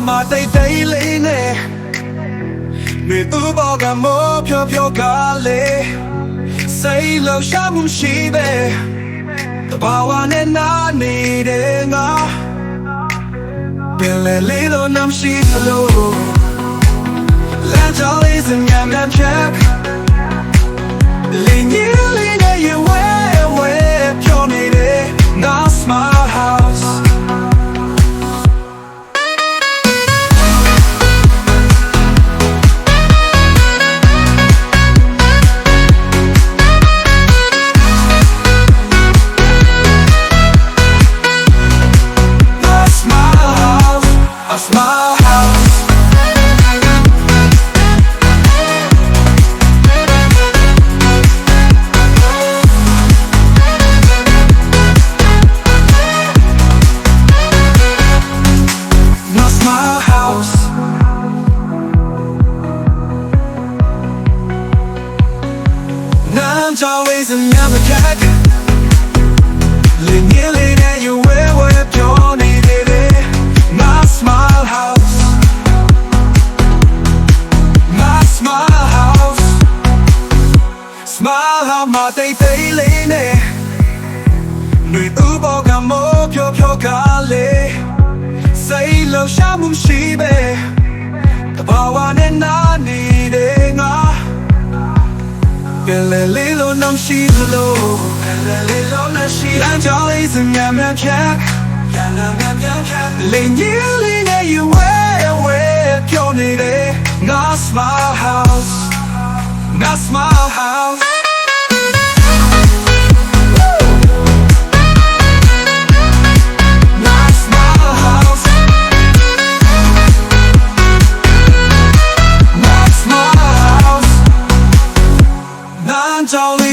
မှာတိတ်တိတ်လေးနဲ့မေသူဘောကမောဖြောဖြောကလေးစိတ်လှရှားမှုရှိပဲတဘာဝနဲ့နာနေတဲ့ငါပင်လေလေးတော့နမ်းရှိလို့လမ်းကြောင်းလေးစင်မြန်မြန်ဖြတ်လေးညလေးနဲ့ရဝဲဝဲဖြောနေတဲ့ That's my house That's my house That's my house Now always another cat Lean and you wear your need it My smile house My smile house Smile house my day daily ne Nui ubo ka mo pyo pyo ka le Say lo sha mu shi be Tabawa ne na ni de nga Pele le lo nam shi lo Pele le lo na shi Lan jiao li zhen mian mian piak Lean and you wear your need it That's my house That's my house That's my house That's my house